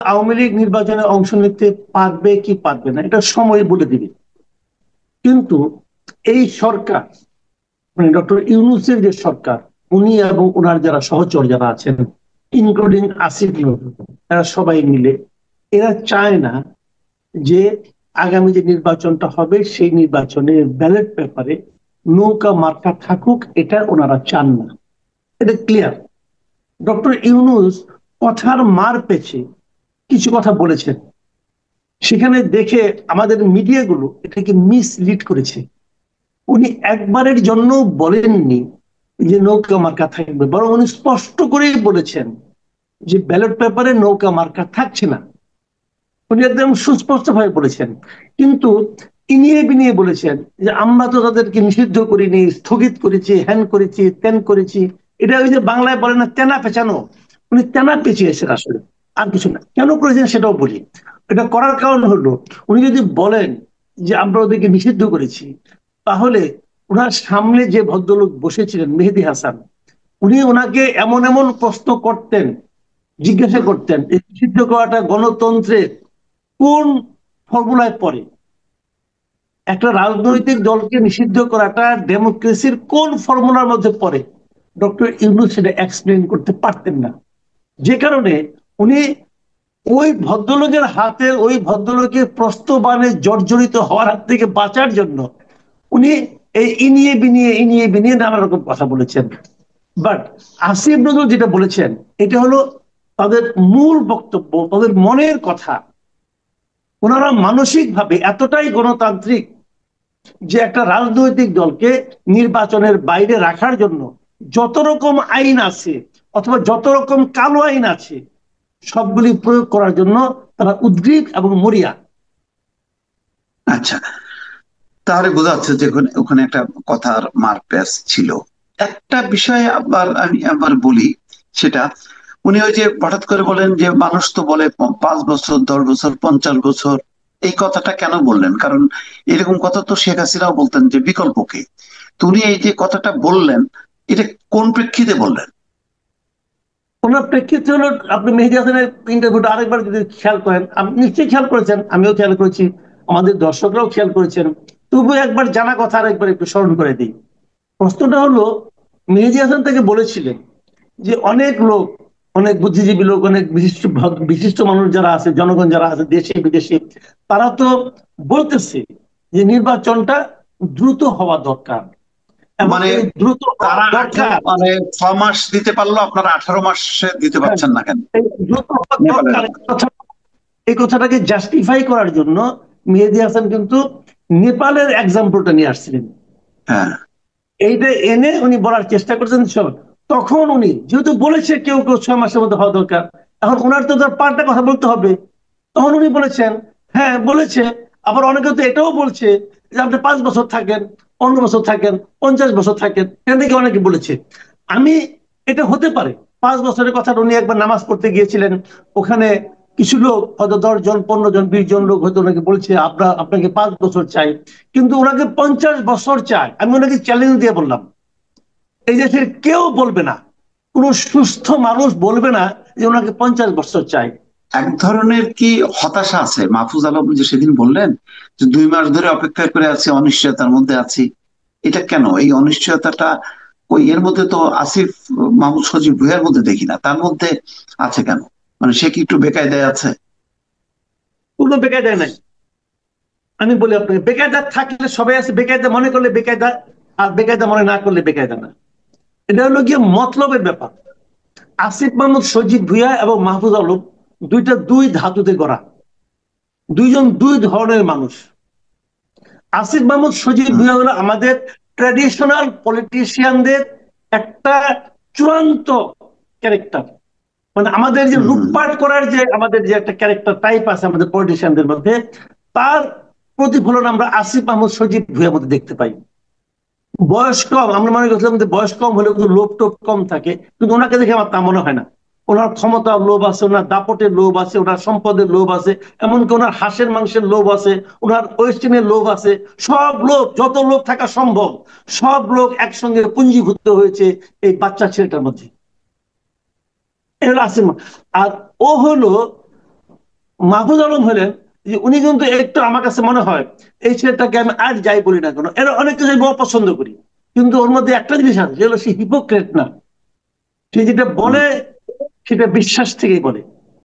আওয়ামী লীগ নির্বাচনে অংশ নিতে পারবে কি পারবে না এটা সময় বলে দিবে। কিন্তু এই সরকার, মানে ডক্টর ইউনূসের যে সরকার, উনি এবং ওনার যারা সহচর যারা আছেন, ইনক্লুডিং আসিফ নজরুল, এরা সবাই মিলে এরা চায় না যে আগামী যে নির্বাচনটা হবে সেই নির্বাচনে ব্যালট পেপারে নৌকা মার্কা থাকুক, এটা ওনারা চান না। এটা ক্লিয়ার। ডক্টর ইউনূস কথার মার পেছে কিছু কথা বলেছেন, সেখানে দেখে আমাদের মিডিয়াগুলো এটাকে মিসলিড করেছে। উনি একবারের জন্য বলেননি যে নৌকা মার্কা থাকবে, বরং উনি স্পষ্ট করেই বলেছেন যে ব্যালট পেপারে নৌকা মার্কা থাকছে না। উনি একদম সুস্পষ্ট ভাবে বলেছেন। কিন্তু ইনিয়ে বিনিয়ে বলেছেন যে আমরা তো তাদেরকে নিষিদ্ধ করিনি, স্থগিত করেছি, হ্যান করেছি, ত্যান করেছি। এটা ওই যে বাংলায় বলে না তেনা পেঁচানো, উনি তেনা পেঁচিয়েছেন আসলে, আর কিছু না। কেন করেছেন সেটাও বলি। এটা করার কারণ হলো, উনি যদি বলেন যে আমরা ওদেরকে নিষিদ্ধ করেছি, তাহলে ওনার সামনে যে ভদ্রলোক বসেছিলেন মেহেদী হাসান, উনি ওনাকে এমন এমন প্রশ্ন করতেন, জিজ্ঞাসা করতেন এই নিষিদ্ধ করাটা গণতন্ত্রের কোন ফর্মুলায় পড়ে, একটা রাজনৈতিক দলকে নিষিদ্ধ করাটা ডেমোক্রেসির কোন ফর্মুলার মধ্যে পড়ে। ডক্টর ইউনূস সেটা এক্সপ্লেন করতে পারতেন না। যে কারণে উনি ওই ভদ্রলোকের হাতে, ওই ভদ্রলোকের প্রস্তবানে জর্জরিত হওয়ার হাত থেকে বাঁচার জন্য উনি এই ইনিয়ে বিনিয়ে নানা রকম কথা বলেছেন। বাট আসিফ নজরুল যেটা বলেছেন, এটা হলো তাদের মূল বক্তব্য, তাদের মনের কথা। ওনারা মানসিকভাবে এতটাই গণতান্ত্রিক যে একটা রাজনৈতিক দলকে নির্বাচনের বাইরে রাখার জন্য যত রকম আইন আছে, অথবা যত রকম কালো আইন আছে, সবগুলি প্রয়োগ করার জন্য তারা উদ্গ্রীব এবং মরিয়া। আচ্ছা, তাহলে বোঝা যাচ্ছে যে ওখানে ওখানে একটা কথার মারপ্যাচ ছিল। একটা বিষয় আবার আমি আবার বলি, সেটা উনি ওই যে হঠাৎ করে বলেন যে মানুষ তো বলে 5 বছর, 10 বছর, 50 বছর। এই কথাটা কেন বললেন? কারণ এরকম কথা তো শেখ হাসিনাও বলতেন যে বিকল্পকে। তো উনি এই যে কথাটা বললেন, এটা কোন প্রেক্ষিতে বললেন? ওনার প্রেক্ষিতে হলো, আপনি মেহেদী হাসানের ইন্টারভিউটা আরেকবার যদি খেয়াল করেন, আপনি নিশ্চয়ই খেয়াল করেছেন, আমিও খেয়াল করেছি, আমাদের দর্শকরাও খেয়াল করেছেন। তবু একবার জানা কথা আরেকবার একটু স্মরণ করে দিই। প্রশ্নটা হলো, মেহেদী হাসান তাকে বলেছিলেন যে অনেক লোক, অনেক বুদ্ধিজীবী লোক, অনেক বিশিষ্ট বিশিষ্ট মানুষ যারা আছে, জনগণ যারা আছে দেশে বিদেশে, তারা তো বলতেছে যে নির্বাচনটা দ্রুত হওয়া দরকার, এবং মানে এই দ্রুত হওয়া তারা দরকার। মানে 6 মাস দিতে পারলো, আপনারা 18 মাসে দিতে হ্যাঁ, পারছেন না কেন? এই দ্রুত হওয়া নেপালের দরকার, কথা। এই কথাটাকে জাস্টিফাই করার জন্য মেহেদী হাসান কিন্তু নেপালের এক্সাম্পলটা নিয়ে আসছিলেন। হ্যাঁ। এইটা এনে উনি বলার চেষ্টা করছেন সব। তখন উনি যেহেতু বলেছে কেউ কেউ 6 মাসের মধ্যে হওয়া দরকার, এখন ওনার তো তার পাল্টা কথা বলতে হবে। তখন উনি বলেছেন, হ্যাঁ বলেছে, আবার অনেকে তো এটাও বলছে যে আপনি 5 বছর থাকেন, 15 বছর থাকেন, 50 বছর থাকেন, এটা থেকে অনেকে বলেছে। আমি, এটা হতে পারে 5 বছরের কথা। উনি একবার নামাজ পড়তে গিয়েছিলেন, ওখানে কিছু লোক হয়তো 10 জন, 15 জন, 20 জন লোক হয়তো ওনাকে বলছে আপনাকে 5 বছর চাই, কিন্তু ওনাকে 50 বছর চাই। আমি ওনাকে চ্যালেঞ্জ দিয়ে বললাম, এই দেশের কেউ বলবে না, কোন সুস্থ মানুষ বলবে না যে ওনাকে 50 বছর চাই। এক ধরনের কি হতাশা আছে? মাহফুজ আলম যে সেদিন বললেন যে 2 মাস ধরে অপেক্ষা করে আছি, অনিশ্চয়তার মধ্যে আছি। এটা কেন এই অনিশ্চয়তাটা? ওই এর মধ্যে তো আসিফ মাহমুদ সজীব ভুঁইয়ার মধ্যে দেখি না, তার মধ্যে আছে কেন? মানে সে কি একটু বেকায়দায় আছে? কোনো বেকায়দা নাই। আমি বলি আপনাকে, বেকায়দা থাকলে সবাই আছে, বেকায়দা মনে করলে বেকায়দা, আর বেকায়দা মনে না করলে বেকায়দা না। এটা হলো গিয়ে মতলবের ব্যাপার। আসিফ মাহমুদ সজীব ভুঁইয়া এবং মাহফুজ আলম দুইটা দুই ধাতুতে গড়া, দুইজন দুই ধরনের মানুষ। আসিফ মাহমুদ সজীব হুম। ভুঁইয়া হলো আমাদের ট্র্যাডিশনাল পলিটিশিয়ানদের একটা চূড়ান্ত ক্যারেক্টার। মানে আমাদের যে হুম। হুম। লুটপাট করার যে আমাদের যে একটা ক্যারেক্টার টাইপ আছে আমাদের পলিটিশিয়ানদের মধ্যে, তার প্রতিফলন আমরা আসিফ মাহমুদ সজীব ভুঁইয়ার মধ্যে দেখতে পাই। বয়স কম, আমরা মনে করছিলাম যে বয়স কম হলে কিন্তু লোভ টোভ কম থাকে, কিন্তু ওনাকে দেখে আমার তা মনে হয় না। ওনার ক্ষমতার লোভ আছে, ওনার দাপটের লোভ আছে, ওনার সম্পদের লোভ আছে, এমনকি ওনার হাঁসের মাংসের লোভ আছে, ওনার ওয়েস্টিনের লোভ আছে। সব লোভ, যত লোভ থাকা সম্ভব, সব লোভ একসঙ্গে পুঞ্জীভূত হয়েছে এই বাচ্চা ছেলেটার মধ্যে। এ হলো আসিফ। আর ও হলো মাহফুজ আলম হলেন যে উনি কিন্তু একটু আমার কাছে মনে হয় এই ছেলেটাকে আমি আর যাই বলি না কেন, এর অনেক কিছু আমি অপছন্দ করি, কিন্তু ওর মধ্যে একটা জিনিস আছে, সেটা হলো সে হিপোক্রেট না। সে যেটা বলে সেটা বিশ্বাস থেকেই বলে।